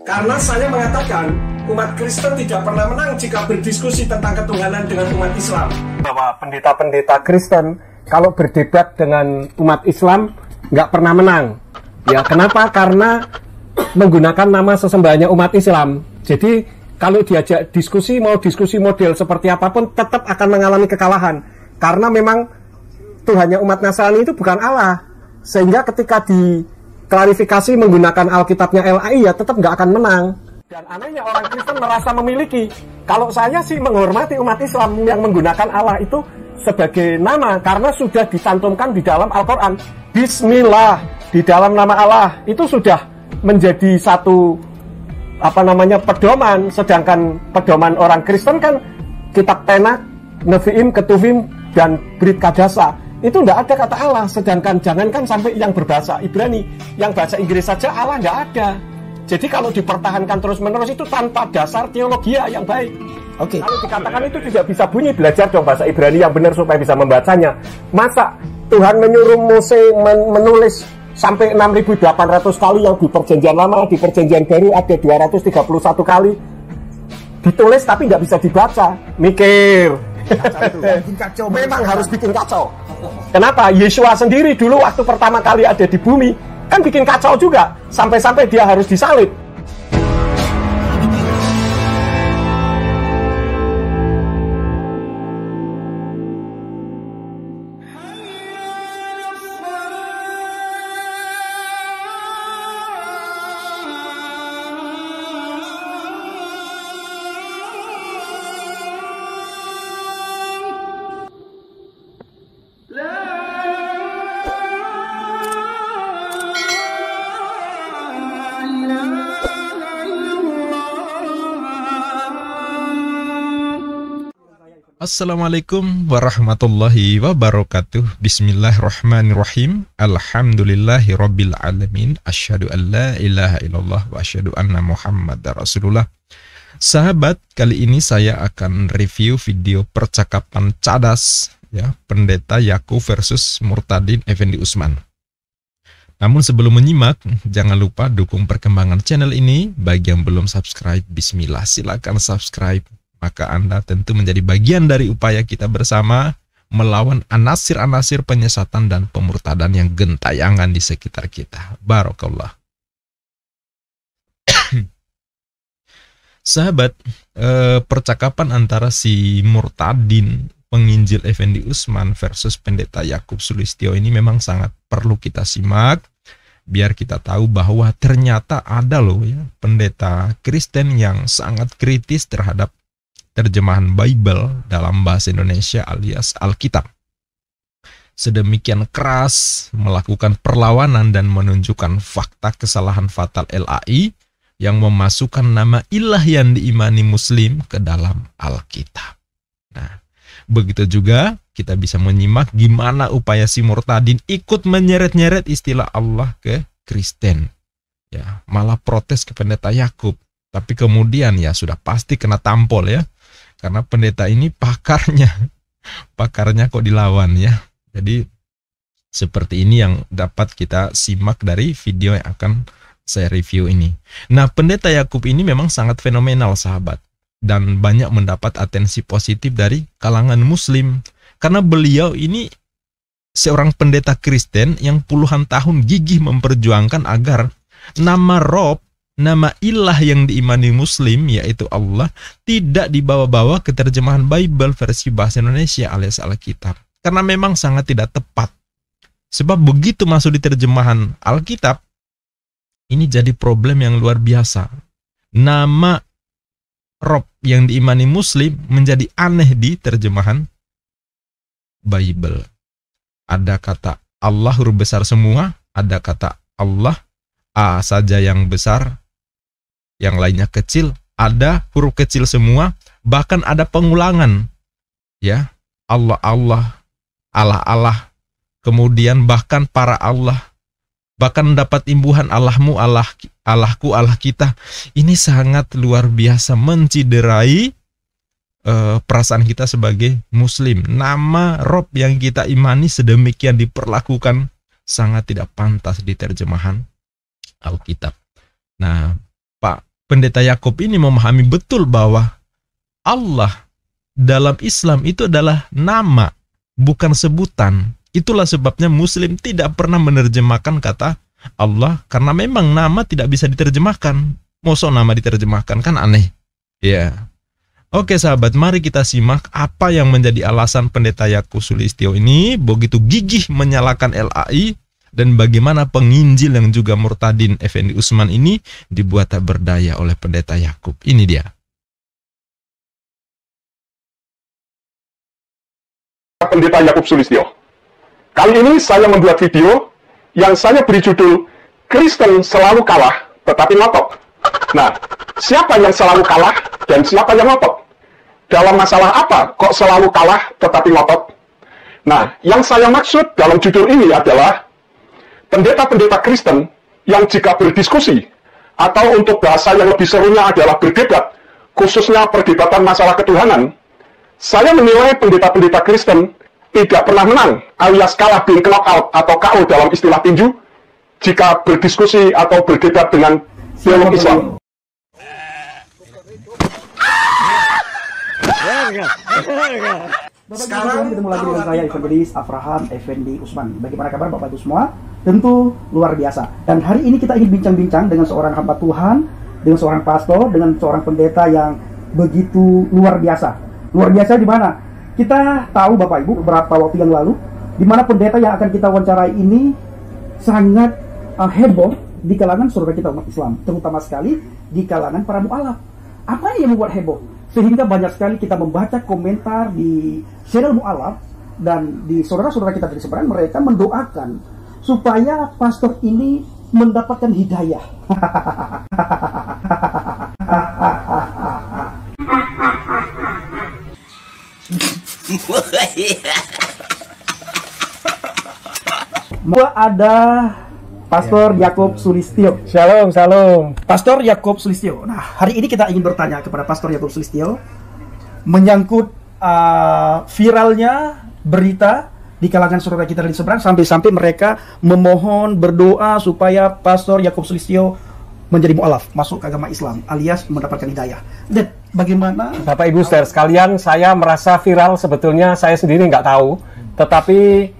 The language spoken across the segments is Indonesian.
Karena saya mengatakan umat Kristen tidak pernah menang jika berdiskusi tentang ketuhanan dengan umat Islam. Bahwa pendeta-pendeta Kristen kalau berdebat dengan umat Islam nggak pernah menang. Ya kenapa? Karena menggunakan nama sesembahannya umat Islam. Jadi kalau diajak diskusi, mau diskusi model seperti apapun, tetap akan mengalami kekalahan. Karena memang Tuhannya umat Nasrani itu bukan Allah. Sehingga ketika diklarifikasi menggunakan Alkitabnya LAI, ya tetap nggak akan menang. Dan anehnya orang Kristen merasa memiliki. Kalau saya sih menghormati umat Islam yang menggunakan Allah itu sebagai nama, karena sudah dicantumkan di dalam Al-Quran. Bismillah, di dalam nama Allah, itu sudah menjadi satu pedoman. Sedangkan pedoman orang Kristen kan kitab Tenach, Nevi'im, Ketuvim, dan Brit Kadasa. Itu tidak ada kata Allah. Sedangkan jangankan sampai yang berbahasa Ibrani, yang bahasa Inggris saja Allah tidak ada. Jadi kalau dipertahankan terus-menerus itu tanpa dasar teologi yang baik. Oke. Kalau dikatakan itu tidak bisa bunyi, belajar dong bahasa Ibrani yang benar supaya bisa membacanya. Masa Tuhan menyuruh Mose menulis sampai 6.800 kali yang di perjanjian lama, di perjanjian baru ada 231 kali ditulis tapi nggak bisa dibaca. Mikir. Kacau, memang harus bikin kacau. Kenapa? Yesua sendiri dulu waktu pertama kali ada di bumi kan bikin kacau juga, sampai-sampai dia harus disalib. Assalamualaikum warahmatullahi wabarakatuh. Bismillahirrahmanirrahim. Alhamdulillahi rabbil alamin. Asyhadu an la ilaha illallah wa asyhadu anna muhammadar rasulullah. Sahabat, kali ini saya akan review video percakapan cadas ya, Pendeta Yakub versus Murtadin Effendi Usman. Namun sebelum menyimak, jangan lupa dukung perkembangan channel ini. Bagi yang belum subscribe, bismillah, silakan subscribe. Maka Anda tentu menjadi bagian dari upaya kita bersama melawan anasir-anasir penyesatan dan pemurtadan yang gentayangan di sekitar kita. Barakallah. Sahabat, percakapan antara si Murtadin penginjil Effendi Usman versus Pendeta Yakub Sulistyo ini memang sangat perlu kita simak, biar kita tahu bahwa ternyata ada loh ya pendeta Kristen yang sangat kritis terhadap terjemahan Bible dalam bahasa Indonesia alias Alkitab. Sedemikian keras melakukan perlawanan dan menunjukkan fakta kesalahan fatal LAI yang memasukkan nama ilah yang diimani Muslim ke dalam Alkitab. Nah, begitu juga kita bisa menyimak gimana upaya si Murtadin ikut menyeret-nyeret istilah Allah ke Kristen. Ya, malah protes ke Pendeta Yakub. Tapi kemudian ya sudah pasti kena tampol ya. Karena pendeta ini pakarnya kok dilawan ya. Jadi seperti ini yang dapat kita simak dari video yang akan saya review ini. Nah, Pendeta Yakub ini memang sangat fenomenal sahabat. Dan banyak mendapat atensi positif dari kalangan Muslim. Karena beliau ini seorang pendeta Kristen yang puluhan tahun gigih memperjuangkan agar nama Rob, nama ilah yang diimani Muslim yaitu Allah tidak dibawa-bawa ke terjemahan Bible versi bahasa Indonesia alias Alkitab. Karena memang sangat tidak tepat. Sebab begitu masuk di terjemahan Alkitab, ini jadi problem yang luar biasa. Nama Rob yang diimani Muslim menjadi aneh di terjemahan Bible. Ada kata Allah huruf besar semua, ada kata Allah A saja yang besar, yang lainnya kecil, ada huruf kecil semua, bahkan ada pengulangan ya, Allah Allah, Allah Allah, kemudian bahkan para Allah, bahkan dapat imbuhan Allahmu Allah, Allahku Allah kita. Ini sangat luar biasa menciderai perasaan kita sebagai Muslim. Nama Rob yang kita imani sedemikian diperlakukan sangat tidak pantas di terjemahan Alkitab. Nah, Pak pendeta Yakub ini memahami betul bahwa Allah dalam Islam itu adalah nama, bukan sebutan. Itulah sebabnya Muslim tidak pernah menerjemahkan kata Allah, karena memang nama tidak bisa diterjemahkan. Mosok nama diterjemahkan, kan aneh. Ya. Oke sahabat, mari kita simak apa yang menjadi alasan pendeta Yakub Sulistyo ini begitu gigih menyalakan LAI, dan bagaimana penginjil yang juga murtadin Effendi Usman ini dibuat tak berdaya oleh pendeta Yakub. Ini dia. Pendeta Yakub Sulistyo. Kali ini saya membuat video yang saya beri judul Kristen selalu kalah tetapi ngotot. Nah, siapa yang selalu kalah dan siapa yang ngotot? Dalam masalah apa kok selalu kalah tetapi ngotot? Nah, yang saya maksud dalam judul ini adalah pendeta-pendeta Kristen yang jika berdiskusi, atau untuk bahasa yang lebih serunya adalah berdebat, khususnya perdebatan masalah ketuhanan, saya menilai pendeta-pendeta Kristen tidak pernah menang, alias kalah being knockout atau KO dalam istilah tinju, jika berdiskusi atau berdebat dengan teologi Islam. Sekarang ketemu lagi dengan saya Evangelis Abraham Effendi Usman. Bagaimana kabar Bapak Ibu semua? Tentu luar biasa. Dan hari ini kita ingin bincang-bincang dengan seorang hamba Tuhan, dengan seorang pastor, dengan seorang pendeta yang begitu luar biasa. Luar biasa di mana? Kita tahu Bapak Ibu beberapa waktu yang lalu, di mana pendeta yang akan kita wawancarai ini sangat heboh di kalangan saudara kita umat Islam, terutama sekali di kalangan para mu'alaf. Apa yang membuat heboh? Sehingga banyak sekali kita membaca komentar di channel mu'alaf dan di saudara-saudara kita dari seberang, mereka mendoakan supaya pastor ini mendapatkan hidayah. Ada Pastor Yakub Sulistyo. Shalom, shalom. Pastor Yakub Sulistyo. Nah, hari ini kita ingin bertanya kepada Pastor Yakub Sulistyo menyangkut viralnya berita di kalangan saudara kita dari seberang, sampai-sampai mereka memohon berdoa supaya Pastor Yakub Sulistyo menjadi mu'alaf, masuk ke agama Islam, alias mendapatkan hidayah. Dan bagaimana? Bapak Ibu saudara sekalian, saya merasa viral sebetulnya saya sendiri nggak tahu, tetapi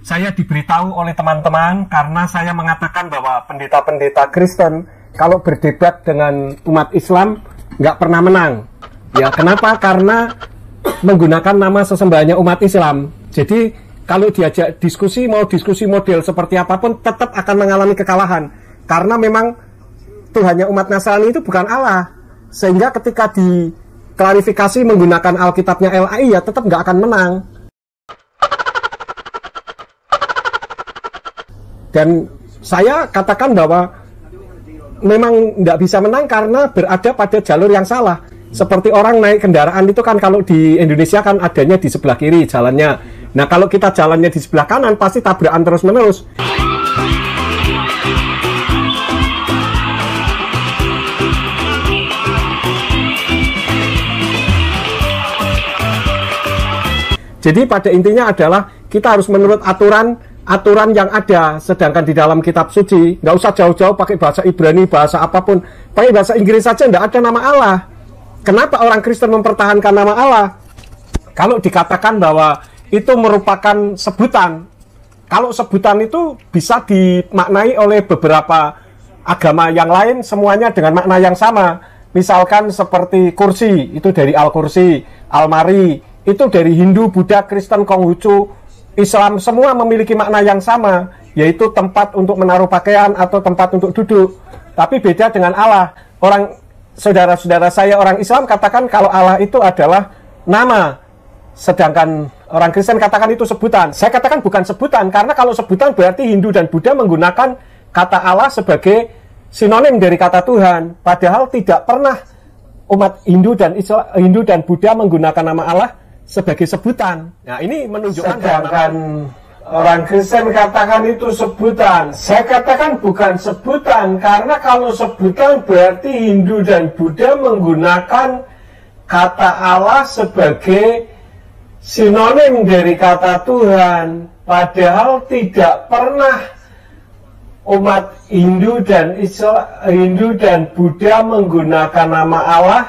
saya diberitahu oleh teman-teman karena saya mengatakan bahwa pendeta-pendeta Kristen kalau berdebat dengan umat Islam nggak pernah menang. Ya, kenapa? Karena menggunakan nama sesembahannya umat Islam. Jadi kalau diajak diskusi, mau diskusi model seperti apapun, tetap akan mengalami kekalahan. Karena memang Tuhannya umat Nasrani itu bukan Allah. Sehingga ketika diklarifikasi menggunakan Alkitabnya LAI, ya tetap nggak akan menang. Dan saya katakan bahwa memang nggak bisa menang karena berada pada jalur yang salah. Seperti orang naik kendaraan itu kan, kalau di Indonesia kan adanya di sebelah kiri jalannya. Nah, kalau kita jalannya di sebelah kanan pasti tabrakan terus-menerus. Jadi pada intinya adalah kita harus menurut aturan yang ada, sedangkan di dalam kitab suci nggak usah jauh-jauh pakai bahasa Ibrani, bahasa apapun, pakai bahasa Inggris saja nggak ada nama Allah. Kenapa orang Kristen mempertahankan nama Allah? Kalau dikatakan bahwa itu merupakan sebutan, kalau sebutan itu bisa dimaknai oleh beberapa agama yang lain semuanya dengan makna yang sama. Misalkan seperti kursi, itu dari Al-Kursi, Almari, itu dari Hindu, Buddha, Kristen, Konghucu, Islam, semua memiliki makna yang sama, yaitu tempat untuk menaruh pakaian atau tempat untuk duduk. Tapi beda dengan Allah. Orang saudara-saudara saya orang Islam katakan kalau Allah itu adalah nama, sedangkan orang Kristen katakan itu sebutan. Saya katakan bukan sebutan, karena kalau sebutan berarti Hindu dan Buddha menggunakan kata Allah sebagai sinonim dari kata Tuhan. Padahal tidak pernah umat Hindu dan Buddha menggunakan nama Allah sebagai sebutan. Nah, ini menunjukkan sedangkan orang Kristen katakan itu sebutan. Saya katakan bukan sebutan, karena kalau sebutan berarti Hindu dan Buddha menggunakan kata Allah sebagai sinonim dari kata Tuhan. Padahal tidak pernah umat Hindu dan Buddha menggunakan nama Allah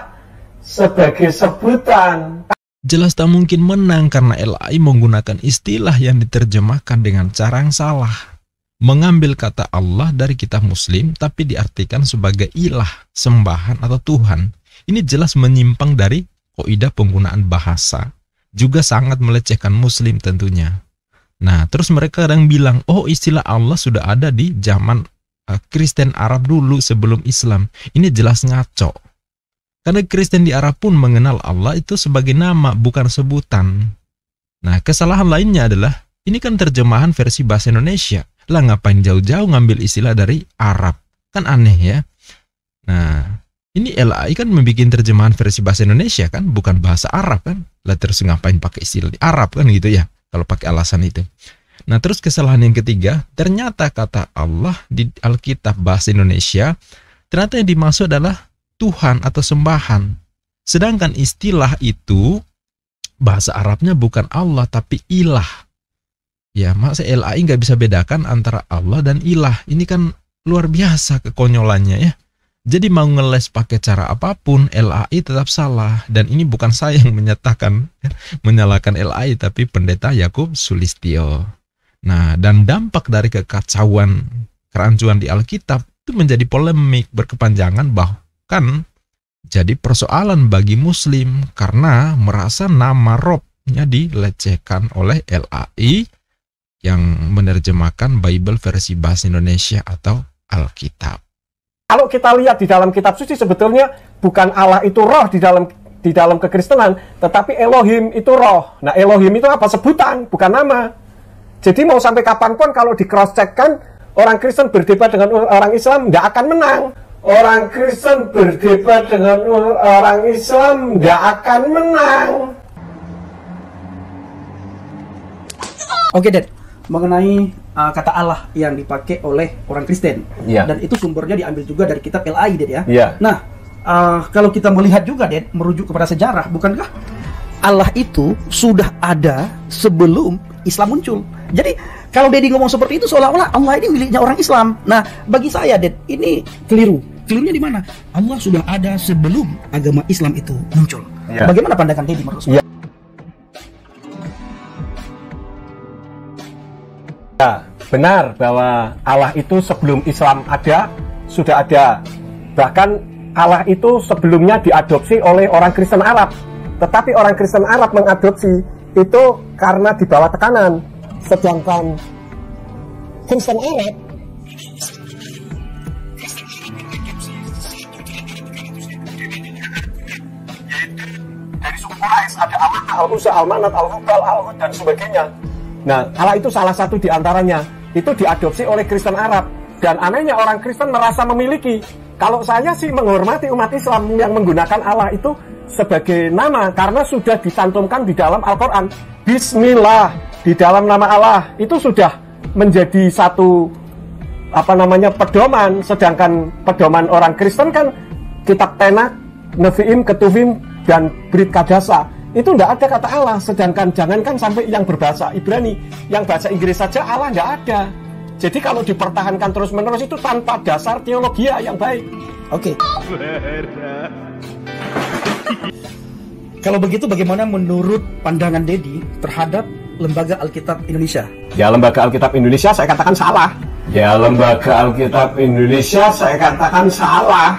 sebagai sebutan. Jelas tak mungkin menang karena LAI menggunakan istilah yang diterjemahkan dengan cara yang salah. Mengambil kata Allah dari kitab Muslim tapi diartikan sebagai ilah, sembahan atau Tuhan. Ini jelas menyimpang dari kaidah penggunaan bahasa. Juga sangat melecehkan Muslim tentunya. Nah, terus mereka kadang bilang, oh istilah Allah sudah ada di zaman Kristen Arab dulu sebelum Islam. Ini jelas ngaco. Karena Kristen di Arab pun mengenal Allah itu sebagai nama, bukan sebutan. Nah, kesalahan lainnya adalah, ini kan terjemahan versi bahasa Indonesia. Lah ngapain jauh-jauh ngambil istilah dari Arab? Kan aneh ya. Nah, ini LAI kan membuat terjemahan versi bahasa Indonesia kan, bukan bahasa Arab kan. Lah terus ngapain pakai istilah di Arab kan gitu ya, kalau pakai alasan itu. Nah, terus kesalahan yang ketiga, ternyata kata Allah di Alkitab bahasa Indonesia, ternyata yang dimaksud adalah Tuhan atau sembahan. Sedangkan istilah itu bahasa Arabnya bukan Allah tapi ilah. Ya, masa LAI nggak bisa bedakan antara Allah dan ilah. Ini kan luar biasa kekonyolannya ya. Jadi mau ngeles pakai cara apapun, LAI tetap salah. Dan ini bukan saya yang menyatakan, menyalahkan LAI, tapi Pendeta Yakub Sulistyo. Nah, dan dampak dari kekacauan, kerancuan di Alkitab itu menjadi polemik berkepanjangan bahkan jadi persoalan bagi Muslim karena merasa nama Robnya dilecehkan oleh LAI yang menerjemahkan Bible versi bahasa Indonesia atau Alkitab. Kalau kita lihat di dalam kitab suci sebetulnya bukan Allah itu roh di dalam kekristenan, tetapi Elohim itu roh. Nah, Elohim itu apa? Sebutan, bukan nama. Jadi mau sampai kapanpun kalau di cross check kan orang Kristen berdebat dengan orang Islam nggak akan menang. Orang Kristen berdebat dengan orang Islam nggak akan menang. Oke, Dad. Mengenai kata Allah yang dipakai oleh orang Kristen, dan itu sumbernya diambil juga dari kitab LAI, Dad ya. Nah, kalau kita melihat juga, Dad, merujuk kepada sejarah, bukankah Allah itu sudah ada sebelum Islam muncul? Jadi kalau Dedi ngomong seperti itu seolah-olah Allah ini miliknya orang Islam. Nah, bagi saya, Dad, ini keliru. Kelirunya di mana? Allah sudah ada sebelum agama Islam itu muncul. Bagaimana pandangan Dedi menurut saya? Ya, benar bahwa Allah itu sebelum Islam ada, sudah ada. Bahkan Allah itu sebelumnya diadopsi oleh orang Kristen Arab. Tetapi orang Kristen Arab mengadopsi itu karena di bawah tekanan. Sedangkan Kristen Arab dari suku Quraisy, ada Amanah, Al-Uzza, Al-Manat, Al-Hubal, Al-Hud, dan sebagainya. Nah, Allah itu salah satu di antaranya. Itu diadopsi oleh Kristen Arab. Dan anehnya orang Kristen merasa memiliki. Kalau saya sih menghormati umat Islam yang menggunakan Allah itu sebagai nama, karena sudah dicantumkan di dalam Al-Quran. Bismillah, di dalam nama Allah. Itu sudah menjadi satu pedoman. Sedangkan pedoman orang Kristen kan kitab Tenak, Nevi'im, Ketuvim, dan Brit Kadasa. Itu tidak ada kata Allah, sedangkan jangankan sampai yang berbahasa Ibrani, yang bahasa Inggris saja Allah tidak ada. Jadi kalau dipertahankan terus-menerus itu tanpa dasar teologi yang baik. Oke. Kalau begitu bagaimana menurut pandangan Dedi terhadap Lembaga Alkitab Indonesia? Ya, Lembaga Alkitab Indonesia saya katakan salah. Ya, Lembaga Alkitab Indonesia saya katakan salah.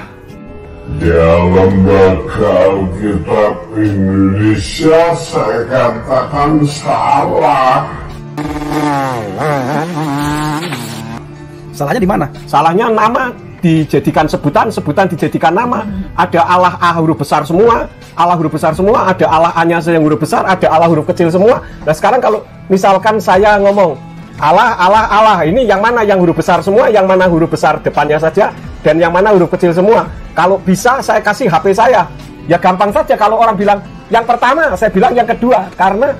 Ya, Lembaga Alkitab Indonesia saya katakan salah. Salahnya di mana? Salahnya nama dijadikan sebutan, sebutan dijadikan nama. Ada Allah A huruf besar semua, Allah huruf besar semua, ada Allah A-nya yang huruf besar, ada Allah huruf kecil semua. Nah, sekarang kalau misalkan saya ngomong Allah, Allah, Allah, ini yang mana yang huruf besar semua, yang mana huruf besar depannya saja, dan yang mana huruf kecil semua. Kalau bisa saya kasih HP saya, ya gampang saja. Kalau orang bilang yang pertama, saya bilang yang kedua. Karena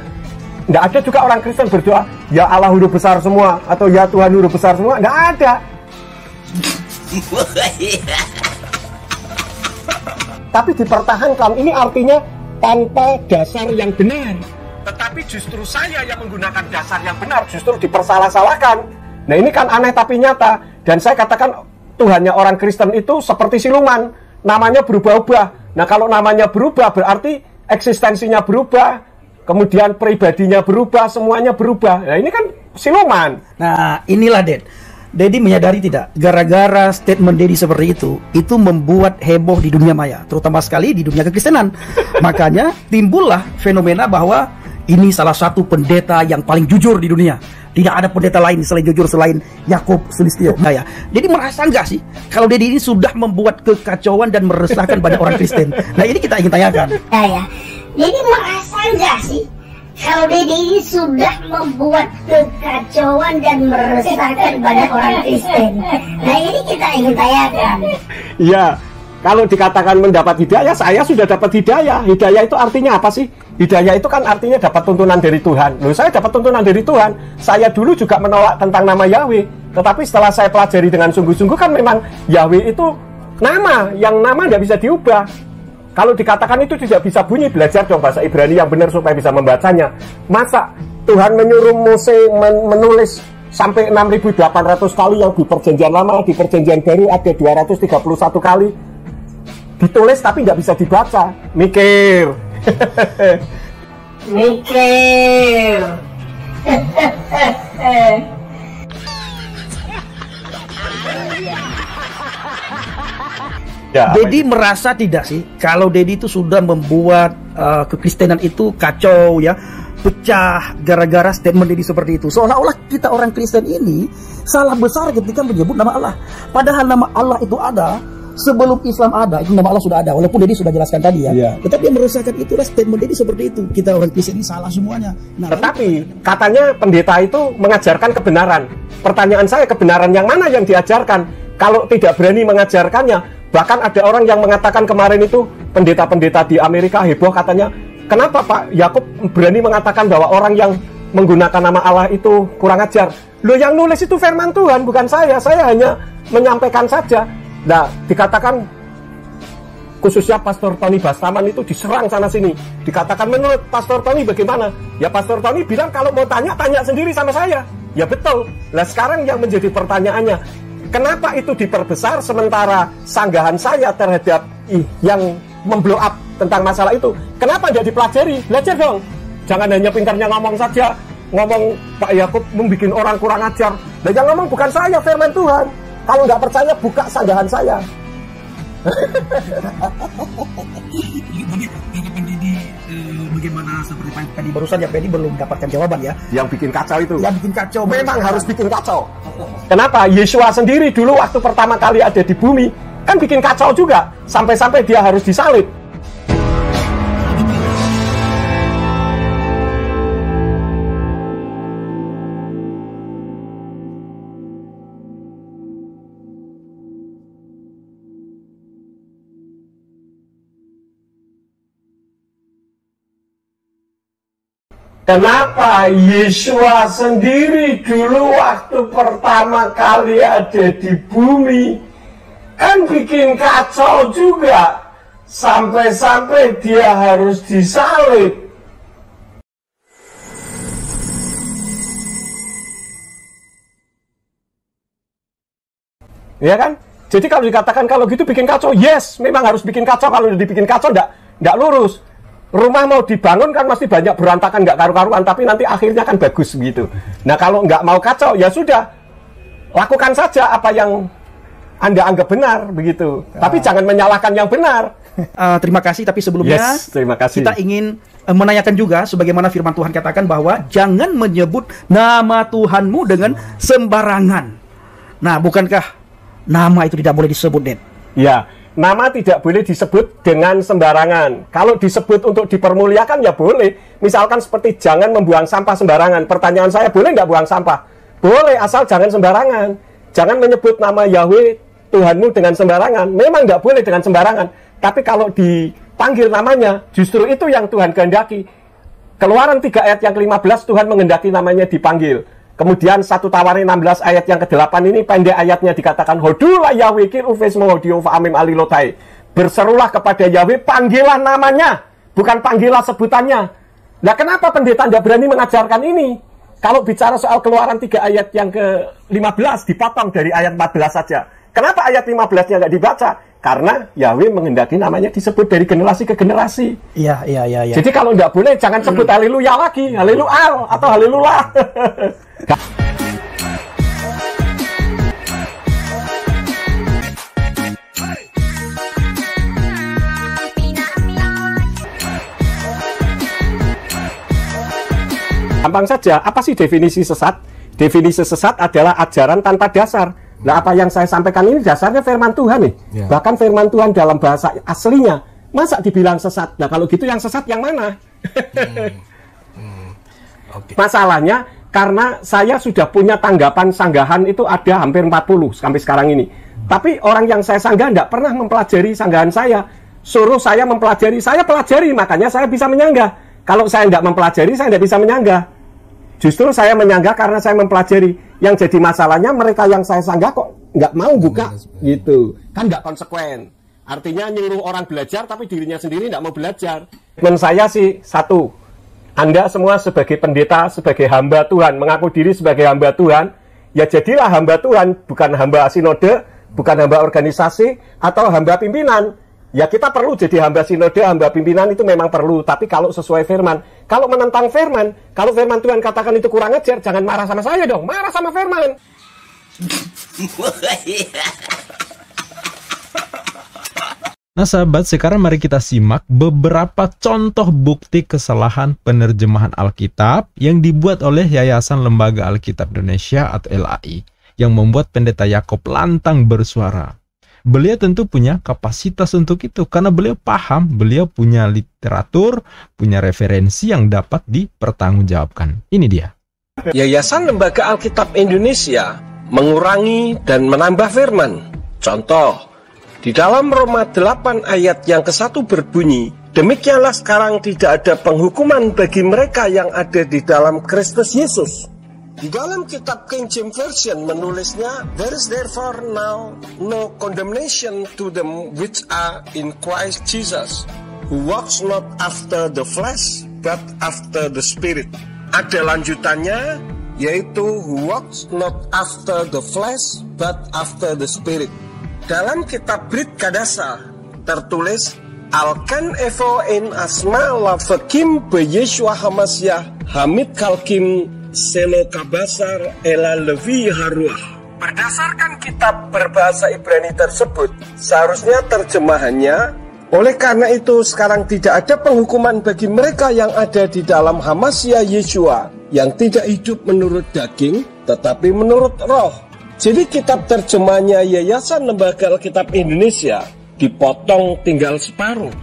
nggak ada juga orang Kristen berdoa, ya Allah huruf besar semua, atau ya Tuhan huruf besar semua. Nggak ada. Tapi dipertahankan, ini artinya tanpa dasar yang benar. Tetapi justru saya yang menggunakan dasar yang benar justru dipersalah-salahkan. Nah ini kan aneh tapi nyata. Dan saya katakan Tuhannya orang Kristen itu seperti siluman, namanya berubah-ubah. Nah kalau namanya berubah berarti eksistensinya berubah, kemudian pribadinya berubah, semuanya berubah. Nah ini kan siluman. Nah inilah Dedi menyadari tidak, gara-gara statement Dedi seperti itu membuat heboh di dunia maya, terutama sekali di dunia kekristenan. Makanya timbullah fenomena bahwa ini salah satu pendeta yang paling jujur di dunia. Tidak ada pendeta lain selain jujur selain Yakub Sulistyo. Nah ya, Dedi merasa enggak sih kalau Dedi ini sudah membuat kekacauan dan meresahkan banyak orang Kristen? Nah ini kita ingin tanyakan. Ya, Dedi merasa enggak sih kalau Dedi ini sudah membuat kekacauan dan meresahkan banyak orang Kristen? Nah ini kita ingin tanyakan. Iya, kalau dikatakan mendapat hidayah, saya sudah dapat hidayah. Hidayah itu artinya apa sih? Hidayah itu kan artinya dapat tuntunan dari Tuhan. Loh, saya dapat tuntunan dari Tuhan. Saya dulu juga menolak tentang nama Yahweh. Tetapi setelah saya pelajari dengan sungguh-sungguh kan memang Yahweh itu nama, yang nama tidak bisa diubah. Kalau dikatakan itu tidak bisa bunyi, belajar dong bahasa Ibrani yang benar supaya bisa membacanya. Masa Tuhan menyuruh Mose menulis sampai 6.800 kali yang di perjanjian lama, di perjanjian baru ada 231 kali ditulis tapi nggak bisa dibaca. Mikir. Mikir. Ya, Dedi merasa tidak sih kalau Dedi itu sudah membuat kekristenan itu kacau ya, pecah gara-gara statement Dedi seperti itu. Seolah-olah kita orang Kristen ini salah besar ketika menyebut nama Allah. Padahal nama Allah itu ada sebelum Islam ada, itu nama Allah sudah ada. Walaupun Dedi sudah jelaskan tadi ya. Tetapi yang meresahkan itulah statement Dedi seperti itu. Kita orang Kristen ini salah semuanya. Nah, tetapi katanya pendeta itu mengajarkan kebenaran. Pertanyaan saya, kebenaran yang mana yang diajarkan? Kalau tidak berani mengajarkannya, bahkan ada orang yang mengatakan kemarin itu, pendeta-pendeta di Amerika heboh katanya, kenapa Pak Yakub berani mengatakan bahwa orang yang menggunakan nama Allah itu kurang ajar? Loh, yang nulis itu firman Tuhan, bukan saya hanya menyampaikan saja. Nah, dikatakan khususnya Pastor Tony Bastaman itu diserang sana-sini. Dikatakan menurut Pastor Tony bagaimana? Ya Pastor Tony bilang kalau mau tanya sendiri sama saya. Ya betul. Nah sekarang yang menjadi pertanyaannya, kenapa itu diperbesar sementara sanggahan saya terhadap yang memblow up tentang masalah itu, kenapa tidak dipelajari? Belajar dong. Jangan hanya pintarnya ngomong saja. Ngomong Pak Yakub membuat orang kurang ajar. Dan yang ngomong bukan saya, firman Tuhan. Kalau nggak percaya, buka sanggahan saya. Bagaimana seperti tadi barusan ya, Pedi belum dapatkan jawaban ya. Yang bikin kacau itu. Yang bikin kacau. Memang harus bikin kacau. Kenapa? Yesua sendiri dulu waktu pertama kali ada di bumi, kan bikin kacau juga. Sampai-sampai dia harus disalib. Kenapa Yesua sendiri dulu waktu pertama kali ada di bumi kan bikin kacau juga, sampai-sampai dia harus disalib. Ya kan? Jadi kalau dikatakan kalau gitu bikin kacau, yes, memang harus bikin kacau. Kalau udah dibikin kacau nggak lurus. Rumah mau dibangun kan pasti banyak berantakan, nggak karu-karuan, tapi nanti akhirnya kan bagus gitu. Nah kalau nggak mau kacau, ya sudah, lakukan saja apa yang Anda anggap benar begitu. Tapi jangan menyalahkan yang benar. Terima kasih, tapi sebelumnya terima kasih. Kita ingin menanyakan juga, sebagaimana firman Tuhan katakan bahwa jangan menyebut nama Tuhanmu dengan sembarangan. Nah, bukankah nama itu tidak boleh disebut, Ded? Ya. Nama tidak boleh disebut dengan sembarangan. Kalau disebut untuk dipermuliakan ya boleh. Misalkan seperti jangan membuang sampah sembarangan. Pertanyaan saya, boleh nggak buang sampah? Boleh, asal jangan sembarangan. Jangan menyebut nama Yahweh Tuhanmu dengan sembarangan. Memang nggak boleh dengan sembarangan. Tapi kalau dipanggil namanya, justru itu yang Tuhan kehendaki. Keluaran 3 ayat yang ke-15, Tuhan menghendaki namanya dipanggil. Kemudian 1 Tawarin 16 ayat yang ke-8 ini pendek ayatnya dikatakan Hodulah Yahweh kirufes mohodio fa'amim alilotai. Berserulah kepada Yahweh, panggilah namanya, bukan panggilah sebutannya. Nah kenapa pendeta tidak berani mengajarkan ini? kalau bicara soal Keluaran 3 ayat yang ke-15 dipotong dari ayat 14 saja. Kenapa ayat 15-nya nggak dibaca? Karena Yahweh menghendaki namanya disebut dari generasi ke generasi. Iya. Jadi kalau nggak boleh, jangan sebut haleluya lagi, haleluya atau haleluya. Gampang saja, apa sih definisi sesat? Definisi sesat adalah ajaran tanpa dasar. Nah, apa yang saya sampaikan ini dasarnya firman Tuhan nih. Bahkan firman Tuhan dalam bahasa aslinya. Masa dibilang sesat? Nah, kalau gitu yang sesat yang mana? Masalahnya, karena saya sudah punya tanggapan sanggahan itu ada hampir 40 sampai sekarang ini. Tapi orang yang saya sanggah tidak pernah mempelajari sanggahan saya. Suruh saya mempelajari, saya pelajari, makanya saya bisa menyanggah. Kalau saya tidak mempelajari, saya tidak bisa menyanggah. Justru saya menyanggah karena saya mempelajari. Yang jadi masalahnya mereka yang saya sanggah kok nggak mau buka gitu. Kan nggak konsekuen. Artinya nyuruh orang belajar tapi dirinya sendiri nggak mau belajar. Menurut saya sih satu, Anda semua sebagai pendeta, sebagai hamba Tuhan, mengaku diri sebagai hamba Tuhan, ya jadilah hamba Tuhan, bukan hamba sinode, bukan hamba organisasi, atau hamba pimpinan. Ya kita perlu jadi hamba sinode, hamba pimpinan itu memang perlu. Tapi kalau sesuai firman, kalau menentang firman, kalau firman Tuhan katakan itu kurang ajar, jangan marah sama saya dong, marah sama firman. Nah sahabat, sekarang mari kita simak beberapa contoh bukti kesalahan penerjemahan Alkitab yang dibuat oleh Yayasan Lembaga Alkitab Indonesia atau LAI, yang membuat Pendeta Yakob lantang bersuara. Beliau tentu punya kapasitas untuk itu karena beliau paham, beliau punya literatur, punya referensi yang dapat dipertanggungjawabkan. Ini dia. Yayasan Lembaga Alkitab Indonesia mengurangi dan menambah firman. Contoh, di dalam Roma 8 ayat yang ke-1 berbunyi, demikianlah sekarang tidak ada penghukuman bagi mereka yang ada di dalam Kristus Yesus. Di dalam kitab King James Version menulisnya, there is therefore now no condemnation to them which are in Christ Jesus, who walks not after the flesh, but after the Spirit. Ada lanjutannya, yaitu who walks not after the flesh, but after the Spirit. Dalam kitab Brit Kadasa tertulis, Alkan Evo in Asma Lavakim Be Yeshua Hamasyah Hamid Kalkim Selo Kabasar Ela Levi Haruah. Berdasarkan kitab berbahasa Ibrani tersebut, seharusnya terjemahannya, oleh karena itu sekarang tidak ada penghukuman bagi mereka yang ada di dalam Hamasyah Yeshua, yang tidak hidup menurut daging, tetapi menurut roh. Jadi kitab terjemahannya Yayasan Lembaga Alkitab Indonesia dipotong tinggal separuh.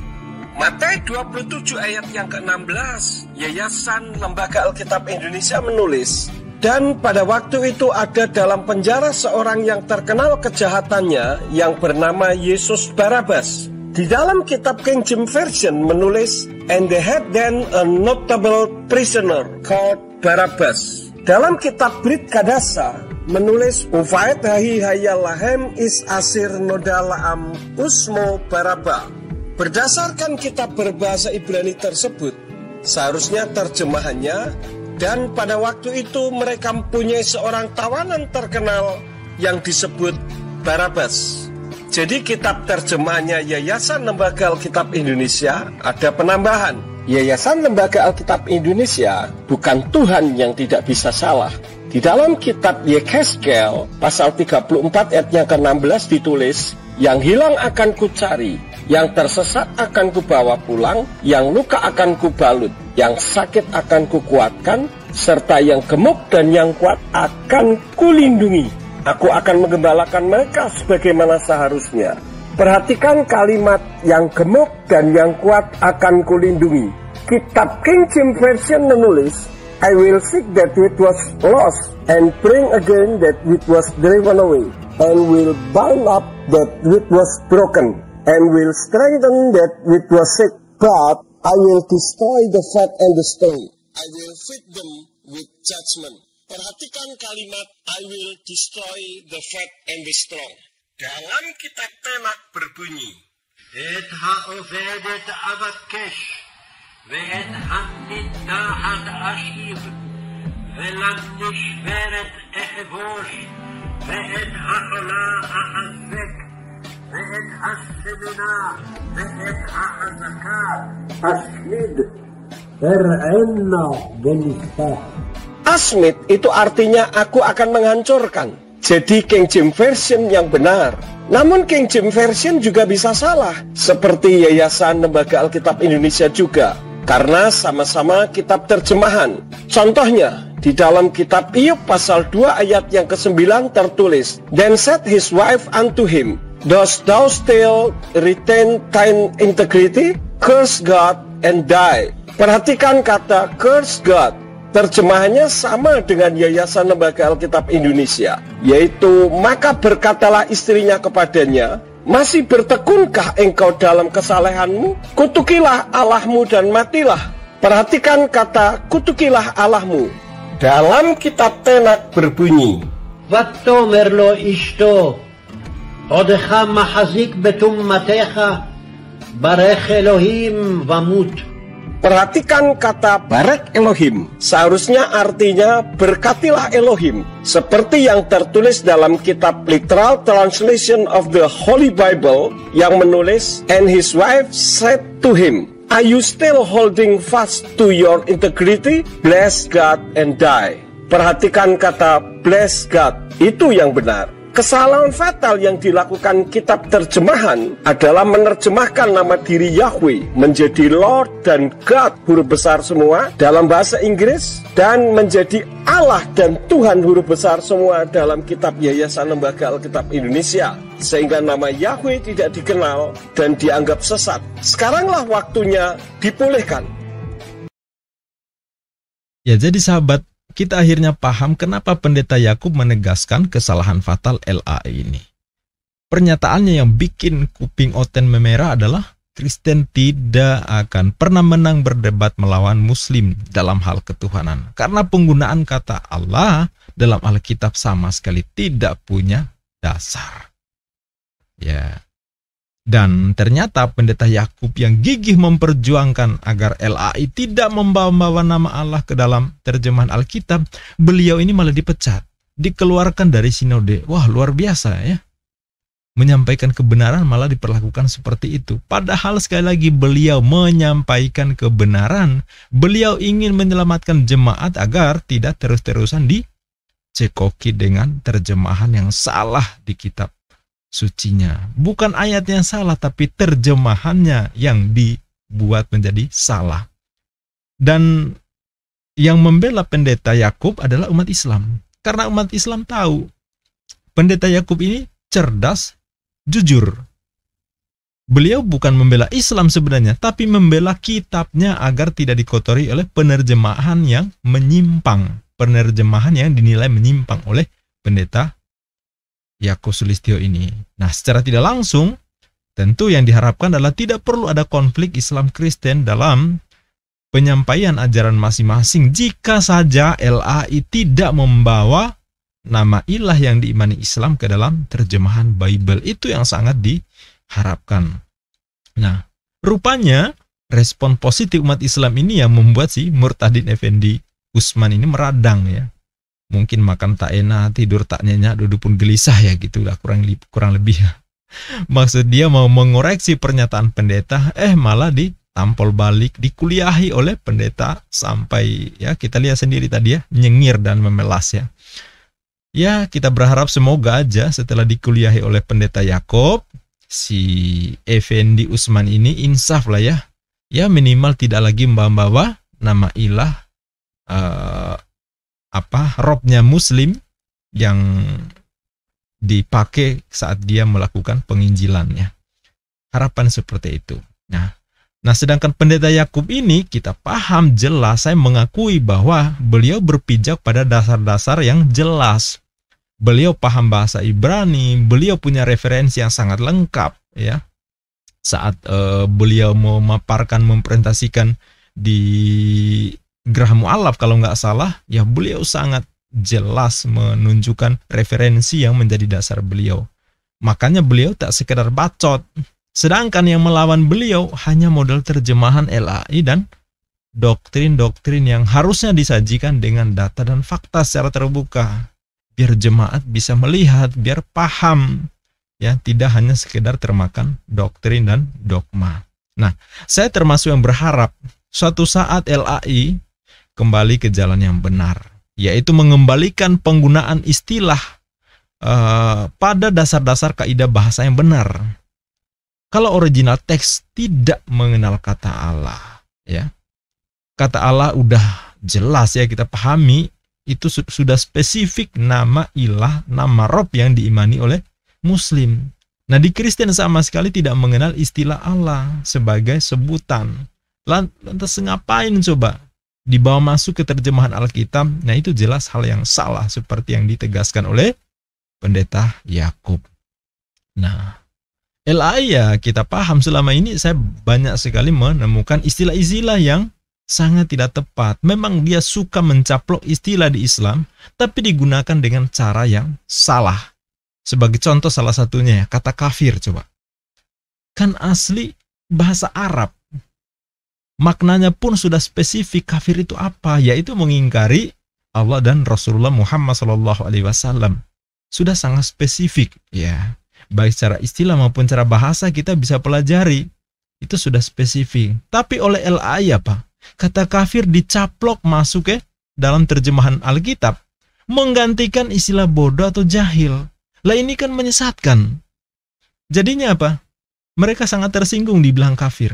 Matius 27 ayat yang ke-16, Yayasan Lembaga Alkitab Indonesia menulis, dan pada waktu itu ada dalam penjara seorang yang terkenal kejahatannya yang bernama Yesus Barabas. Di dalam kitab King James Version menulis, and they had then a notable prisoner called Barabbas. Dalam kitab Brit Kadasa menulis, Ufaet hahi hayalahem is asir nodalaam usmo Baraba. Berdasarkan kitab berbahasa Ibrani tersebut, seharusnya terjemahannya, dan pada waktu itu mereka mempunyai seorang tawanan terkenal yang disebut Barabas. Jadi kitab terjemahannya Yayasan Lembaga Alkitab Indonesia ada penambahan. Yayasan Lembaga Alkitab Indonesia bukan Tuhan yang tidak bisa salah. Di dalam kitab Yekeskel pasal 34 ayat yang ke-16 ditulis, yang hilang akan kucari, yang tersesat akan kubawa pulang, yang luka akan kubalut, yang sakit akan kukuatkan, serta yang gemuk dan yang kuat akan kulindungi. Aku akan menggembalakan mereka sebagaimana seharusnya. Perhatikan kalimat yang gemuk dan yang kuat akan kulindungi. Kitab King James Version menulis, I will seek that which was lost, and bring again that which was driven away, and will bind up that which was broken, and will strengthen that which was sick. But I will destroy the fat and the strong. I will feed them with judgment. Perhatikan kalimat I will destroy the fat and the strong. Dalam kitab Tenak berbunyi, Et ha'ovedet avakesh, ve'et ha'nit na'at ashir, ולם נשברת אחבוש, ואת החולה אחזק, ואת השמנה, ואת החזקה אשמיד, הרענה ונפתח. Asmit itu artinya aku akan menghancurkan. Jadi King James Version yang benar. Namun King James Version juga bisa salah, seperti Yayasan Lembaga Alkitab Indonesia juga, karena sama-sama kitab terjemahan. Contohnya, di dalam kitab Iyyub pasal 2 ayat yang ke-9 tertulis, "Then said his wife unto him, Dost thou still retain thine integrity? Curse God and die." Perhatikan kata curse God. Terjemahannya sama dengan Yayasan Lembaga Alkitab Indonesia, yaitu, "Maka berkatalah istrinya kepadanya, masih bertekunkah engkau dalam kesalehanmu? Kutukilah Allahmu dan matilah." Perhatikan kata kutukilah Allahmu. Dalam kitab Tenak berbunyi, ותאמר לו אשתו, עודך מחזיק בטומאתך, ברך אלוהים ומות. Perhatikan kata Barek Elohim, seharusnya artinya berkatilah Elohim, seperti yang tertulis dalam kitab Literal Translation of the Holy Bible yang menulis, "And his wife said to him, Are you still holding fast to your integrity? Bless God and die." Perhatikan kata bless God, itu yang benar. Kesalahan fatal yang dilakukan kitab terjemahan adalah menerjemahkan nama diri Yahweh menjadi Lord dan God huruf besar semua dalam bahasa Inggris, dan menjadi Allah dan Tuhan huruf besar semua dalam kitab Yayasan Lembaga Alkitab Indonesia, sehingga nama Yahweh tidak dikenal dan dianggap sesat. Sekaranglah waktunya dipulihkan. Ya, jadi sahabat, kita akhirnya paham kenapa Pendeta Yakub menegaskan kesalahan fatal LAI ini. Pernyataannya yang bikin kuping Oten memerah adalah Kristen tidak akan pernah menang berdebat melawan Muslim dalam hal ketuhanan, karena penggunaan kata Allah dalam Alkitab sama sekali tidak punya dasar. Ya. Dan ternyata Pendeta Yakub yang gigih memperjuangkan agar LAI tidak membawa nama Allah ke dalam terjemahan Alkitab, beliau ini malah dipecat, dikeluarkan dari sinode. Wah, luar biasa ya. Menyampaikan kebenaran malah diperlakukan seperti itu. Padahal sekali lagi beliau menyampaikan kebenaran. Beliau ingin menyelamatkan jemaat agar tidak terus-terusan dicekoki dengan terjemahan yang salah di kitab sucinya. Bukan ayatnya yang salah, tapi terjemahannya yang dibuat menjadi salah. Dan yang membela Pendeta Yakub adalah umat Islam. Karena umat Islam tahu Pendeta Yakub ini cerdas, jujur. Beliau bukan membela Islam sebenarnya, tapi membela kitabnya agar tidak dikotori oleh penerjemahan yang menyimpang. Penerjemahan yang dinilai menyimpang oleh Pendeta Yakub Sulistyo ini. Nah, secara tidak langsung, tentu yang diharapkan adalah tidak perlu ada konflik Islam Kristen dalam penyampaian ajaran masing-masing jika saja LAI tidak membawa nama ilah yang diimani Islam ke dalam terjemahan Bible. Itu yang sangat diharapkan. Nah, rupanya respon positif umat Islam ini yang membuat si Murtadin Effendi Usman ini meradang ya. Mungkin makan tak enak, tidur tak nyenyak, duduk pun gelisah ya, gitu lah kurang lebih. Maksud dia mau mengoreksi pernyataan pendeta, malah ditampol balik, dikuliahi oleh pendeta sampai ya kita lihat sendiri tadi ya, nyengir dan memelas ya. Ya, kita berharap semoga aja setelah dikuliahi oleh Pendeta Yakub, si Effendi Usman ini insaf lah ya. Ya minimal tidak lagi membawa nama ilah robnya Muslim yang dipakai saat dia melakukan penginjilannya. Harapan seperti itu. Nah, sedangkan Pendeta Yakub ini kita paham jelas, saya mengakui bahwa beliau berpijak pada dasar-dasar yang jelas. Beliau paham bahasa Ibrani, beliau punya referensi yang sangat lengkap ya. Saat beliau memaparkan, mempresentasikan di Gerah Mu'alaf kalau nggak salah, ya beliau sangat jelas menunjukkan referensi yang menjadi dasar beliau. Makanya beliau tak sekedar bacot. Sedangkan yang melawan beliau hanya model terjemahan LAI dan doktrin-doktrin yang harusnya disajikan dengan data dan fakta secara terbuka, biar jemaat bisa melihat, biar paham, ya, tidak hanya sekedar termakan doktrin dan dogma. Nah, saya termasuk yang berharap suatu saat LAI kembali ke jalan yang benar, yaitu mengembalikan penggunaan istilah pada dasar-dasar kaidah bahasa yang benar. Kalau original teks tidak mengenal kata Allah, ya, kata Allah udah jelas ya kita pahami, itu sudah spesifik nama ilah, nama Rob yang diimani oleh Muslim. Nah, di Kristen sama sekali tidak mengenal istilah Allah sebagai sebutan. Lantas ngapain coba dibawa masuk ke terjemahan Alkitab? Nah, itu jelas hal yang salah seperti yang ditegaskan oleh Pendeta Yakub. Nah, LAI ya kita paham, selama ini saya banyak sekali menemukan istilah-istilah yang sangat tidak tepat. Memang dia suka mencaplok istilah di Islam, tapi digunakan dengan cara yang salah. Sebagai contoh salah satunya ya, kata kafir coba. Kan asli bahasa Arab. Maknanya pun sudah spesifik, kafir itu apa? Yaitu mengingkari Allah dan Rasulullah Muhammad SAW. Sudah sangat spesifik ya. Baik secara istilah maupun cara bahasa kita bisa pelajari. Itu sudah spesifik. Tapi oleh LAI apa? Kata kafir dicaplok masuk ke dalam terjemahan Alkitab, menggantikan istilah bodoh atau jahil. Lah ini kan menyesatkan. Jadinya apa? Mereka sangat tersinggung dibilang kafir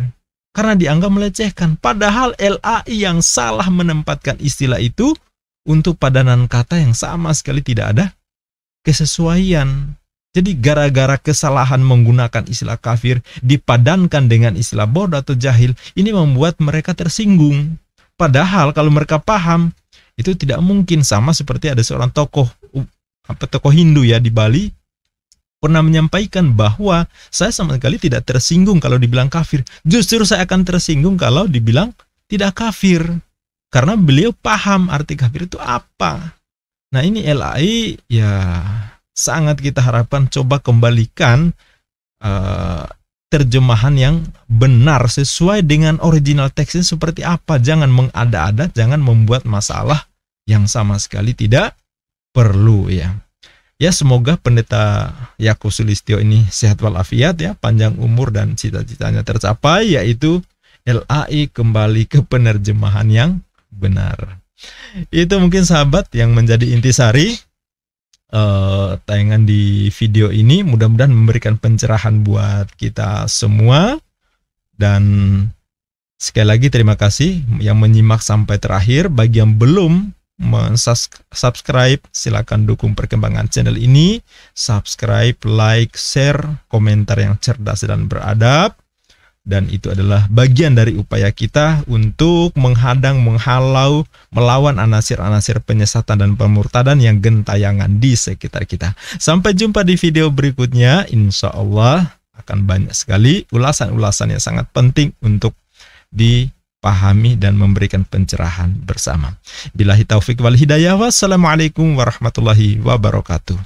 karena dianggap melecehkan. Padahal LAI yang salah menempatkan istilah itu untuk padanan kata yang sama sekali tidak ada kesesuaian. Jadi gara-gara kesalahan menggunakan istilah kafir dipadankan dengan istilah bodoh atau jahil, ini membuat mereka tersinggung. Padahal kalau mereka paham, itu tidak mungkin. Sama seperti ada seorang tokoh Hindu ya di Bali pernah menyampaikan bahwa saya sama sekali tidak tersinggung kalau dibilang kafir. Justru saya akan tersinggung kalau dibilang tidak kafir. Karena beliau paham arti kafir itu apa. Nah, ini LAI ya sangat kita harapkan coba kembalikan terjemahan yang benar sesuai dengan original teksnya seperti apa. Jangan mengada-ada, jangan membuat masalah yang sama sekali tidak perlu ya. Ya, semoga Pendeta Yakub Sulistyo ini sehat walafiat ya, panjang umur dan cita-citanya tercapai, yaitu LAI kembali ke penerjemahan yang benar. Itu mungkin sahabat yang menjadi intisari tayangan di video ini. Mudah-mudahan memberikan pencerahan buat kita semua. Dan sekali lagi terima kasih yang menyimak sampai terakhir. Bagi yang belum subscribe, silakan dukung perkembangan channel ini. Subscribe, like, share, komentar yang cerdas dan beradab. Dan itu adalah bagian dari upaya kita untuk menghadang, menghalau, melawan anasir-anasir penyesatan dan pemurtadan yang gentayangan di sekitar kita. Sampai jumpa di video berikutnya. Insya Allah akan banyak sekali ulasan-ulasan yang sangat penting untuk dipahami dan memberikan pencerahan bersama. Billahi taufik wal hidayah. Wassalamualaikum warahmatullahi wabarakatuh.